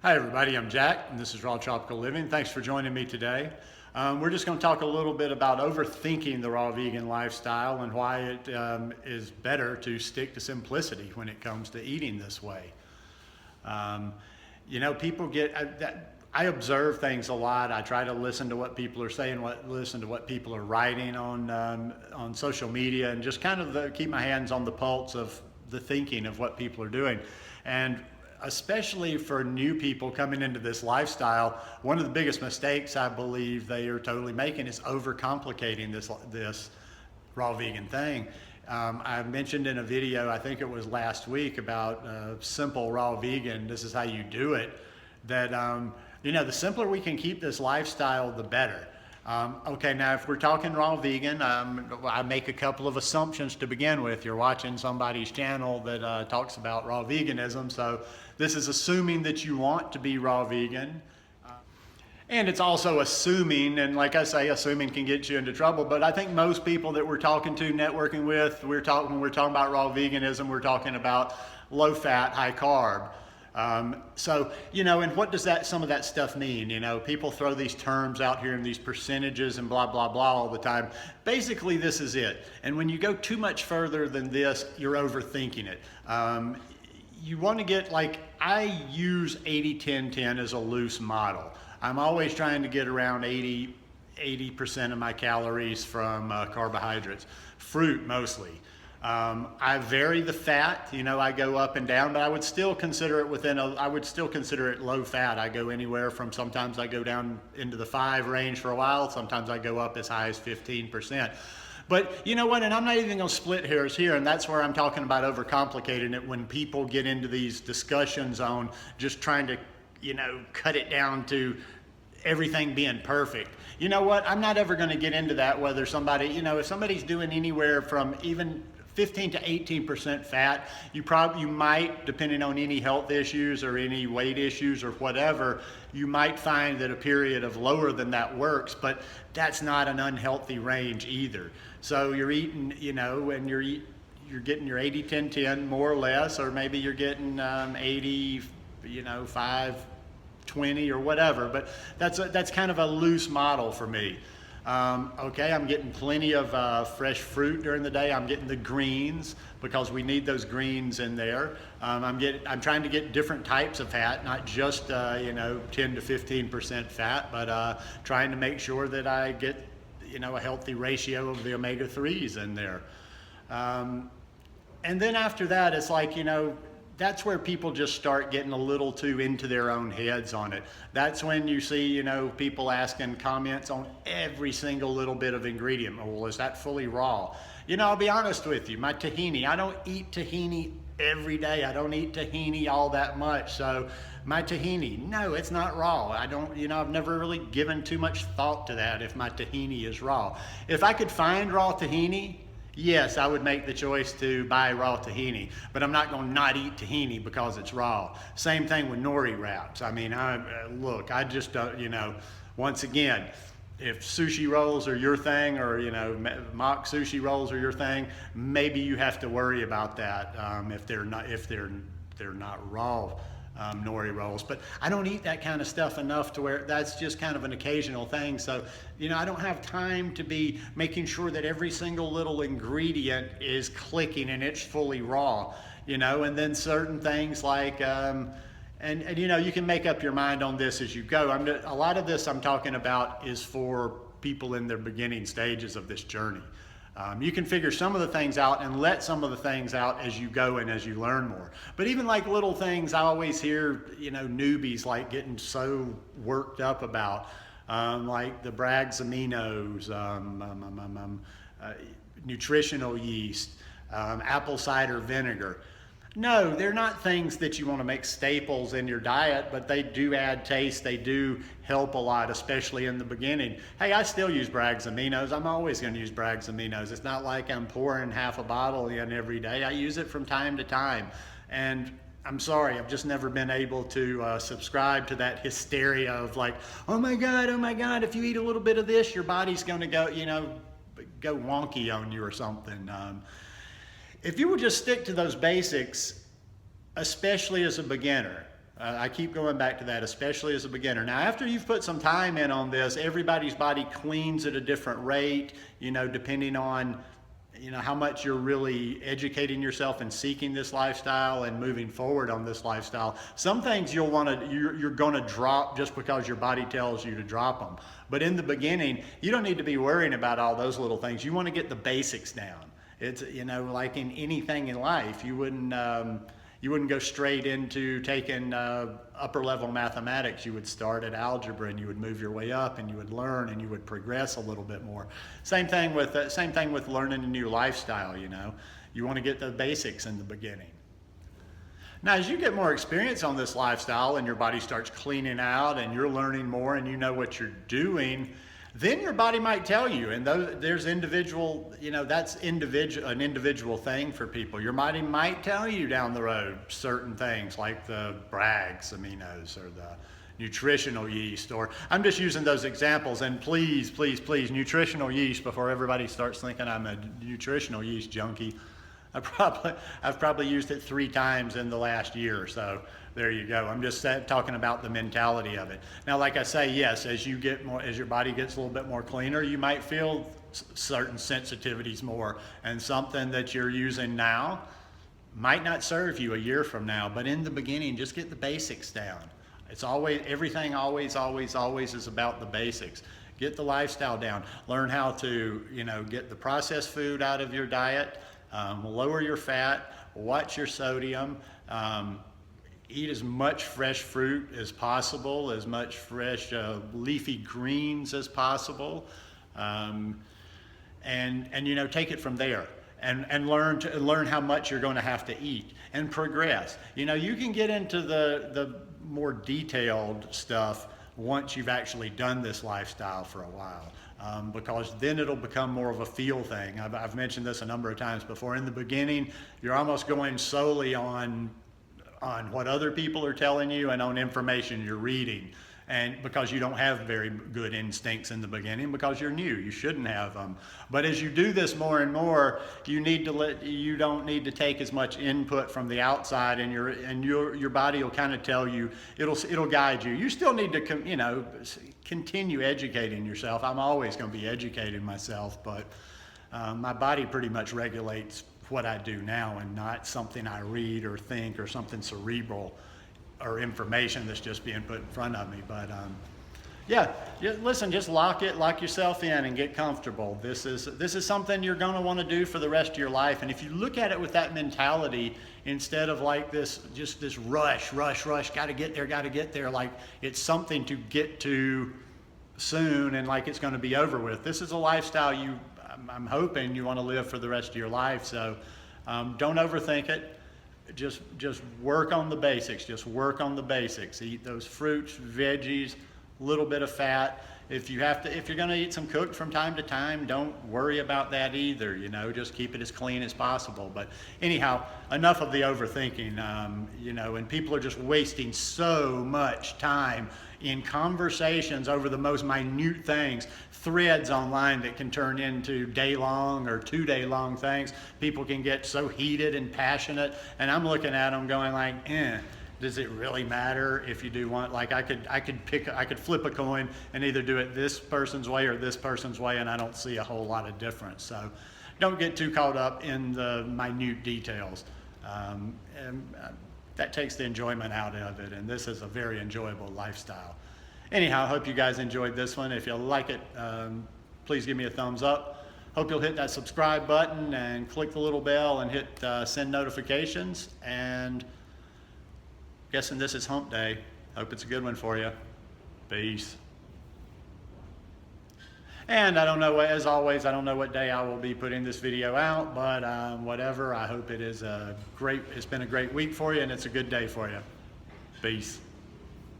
Hi everybody, I'm Jack and this is Raw Tropical Living. Thanks for joining me today. We're just going to talk a little bit about overthinking the raw vegan lifestyle and why it is better to stick to simplicity when it comes to eating this way. People I observe things a lot. I try to listen to what people are saying, listen to what people are writing on social media, and just kind of keep my hands on the pulse of the thinking of what people are doing. And especially for new people coming into this lifestyle, one of the biggest mistakes I believe they are totally making is overcomplicating this raw vegan thing. I mentioned in a video, I think it was last week, about simple raw vegan. This is how you do it. That the simpler we can keep this lifestyle, the better. Okay, now if we're talking raw vegan, I make a couple of assumptions to begin with. You're watching somebody's channel that talks about raw veganism, so this is assuming that you want to be raw vegan. And it's also assuming, and like I say, assuming can get you into trouble, but I think most people that we're talking to, networking with, when we're talking about raw veganism, we're talking about low fat, high carb. And what does some of that stuff mean? People throw these terms out here and these percentages and blah, blah, blah all the time. Basically, this is it. And when you go too much further than this, you're overthinking it. You want to get, I use 80-10-10 as a loose model. I'm always trying to get around 80% of my calories from carbohydrates, fruit mostly. I vary the fat, I go up and down, but I would still consider it low fat. I go anywhere from, sometimes I go down into the 5 range for a while, sometimes I go up as high as 15%. But you know what, and I'm not even gonna split hairs here, and that's where I'm talking about overcomplicating it when people get into these discussions on just trying to, cut it down to everything being perfect. You know what, I'm not ever gonna get into that, whether somebody, if somebody's doing anywhere from even 15 to 18% fat, you might, depending on any health issues or any weight issues or whatever, you might find that a period of lower than that works, but that's not an unhealthy range either. So you're eating, and you're getting your 80-10-10 more or less, or maybe you're getting 80, 5-20 or whatever, but that's kind of a loose model for me. Okay, I'm getting plenty of fresh fruit during the day. I'm getting the greens because we need those greens in there. I'm trying to get different types of fat, not just 10 to 15% fat, but trying to make sure that I get a healthy ratio of the omega-3s in there. And then after that, it's like, that's where people just start getting a little too into their own heads on it. That's when you see, people asking comments on every single little bit of ingredient. Oh, well, is that fully raw? I'll be honest with you, my tahini, I don't eat tahini every day. I don't eat tahini all that much. So my tahini, no, it's not raw. I've never really given too much thought to that if my tahini is raw. If I could find raw tahini, yes, I would make the choice to buy raw tahini, but I'm not going to not eat tahini because it's raw. Same thing with nori wraps. I just don't, once again, if sushi rolls are your thing, or, mock sushi rolls are your thing, maybe you have to worry about that if they're not raw nori rolls. But I don't eat that kind of stuff enough to where that's just kind of an occasional thing. So, I don't have time to be making sure that every single little ingredient is clicking and it's fully raw, and then certain things like, you can make up your mind on this as you go. A lot of this I'm talking about is for people in their beginning stages of this journey. You can figure some of the things out and let some of the things out as you go and as you learn more. But even like little things, I always hear, newbies getting so worked up about, like the Bragg's aminos, nutritional yeast, apple cider vinegar. No, they're not things that you want to make staples in your diet, but they do add taste. They do help a lot, especially in the beginning. Hey, I still use Bragg's aminos. I'm always going to use Bragg's aminos. It's not like I'm pouring half a bottle in every day. I use it from time to time. And I'm sorry, I've just never been able to subscribe to that hysteria of oh my God, if you eat a little bit of this, your body's going to go, go wonky on you or something. If you would just stick to those basics, especially as a beginner, I keep going back to that, especially as a beginner. Now, after you've put some time in on this, everybody's body cleans at a different rate, depending on, how much you're really educating yourself and seeking this lifestyle and moving forward on this lifestyle. Some things you're going to drop just because your body tells you to drop them. But in the beginning, you don't need to be worrying about all those little things. You want to get the basics down. It's, like in anything in life, you wouldn't go straight into taking upper level mathematics. You would start at algebra and you would move your way up and you would learn and you would progress a little bit more. Same thing with learning a new lifestyle. You want to get the basics in the beginning. Now, as you get more experience on this lifestyle and your body starts cleaning out and you're learning more and you know what you're doing, then your body might tell you, and there's individual, that's an individual thing for people. Your body might tell you down the road certain things like the Bragg's aminos or the nutritional yeast, or I'm just using those examples. And please, nutritional yeast, before everybody starts thinking I'm a nutritional yeast junkie, I've probably used it 3 times in the last year or so. There you go. I'm just talking about the mentality of it. Now, like I say, yes, as your body gets a little bit more cleaner, you might feel certain sensitivities more, and something that you're using now might not serve you a year from now. But in the beginning, just get the basics down. Everything always is about the basics. Get the lifestyle down. Learn how to, get the processed food out of your diet. Lower your fat. Watch your sodium. Eat as much fresh fruit as possible, as much fresh leafy greens as possible, and take it from there, and learn how much you're going to have to eat and progress. You can get into the more detailed stuff once you've actually done this lifestyle for a while. Because then it'll become more of a feel thing. I've mentioned this a number of times before. In the beginning, you're almost going solely on what other people are telling you and on information you're reading, and because you don't have very good instincts in the beginning, because you're new, you shouldn't have them. But as you do this more and more, you don't need to take as much input from the outside, and your body will kind of tell you, it'll guide you. You still need to continue educating yourself. I'm always going to be educating myself, but my body pretty much regulates what I do now, and not something I read or think or something cerebral or information that's just being put in front of me. But listen, just lock yourself in and get comfortable. This is something you're going to want to do for the rest of your life. And if you look at it with that mentality, instead of like this rush, got to get there, like it's something to get to soon and like it's going to be over with. This is a lifestyle I'm hoping you want to live for the rest of your life. So don't overthink it. Just work on the basics. Eat those fruits, veggies, a little bit of fat. If you're going to eat some cooked from time to time, don't worry about that either. Just keep it as clean as possible. But anyhow, enough of the overthinking. And people are just wasting so much time in conversations over the most minute things, threads online that can turn into day-long or 2-day-long things. People can get so heated and passionate, and I'm looking at them going like, does it really matter if you do one? Like I could flip a coin and either do it this person's way or this person's way, and I don't see a whole lot of difference. So don't get too caught up in the minute details. That takes the enjoyment out of it, and this is a very enjoyable lifestyle. Anyhow, I hope you guys enjoyed this one. If you like it, please give me a thumbs up. Hope you'll hit that subscribe button and click the little bell and hit send notifications. And guessing this is hump day. Hope it's a good one for you. Peace. And I don't know, as always, I don't know what day I will be putting this video out, but whatever, I hope it's been a great week for you and it's a good day for you. Peace.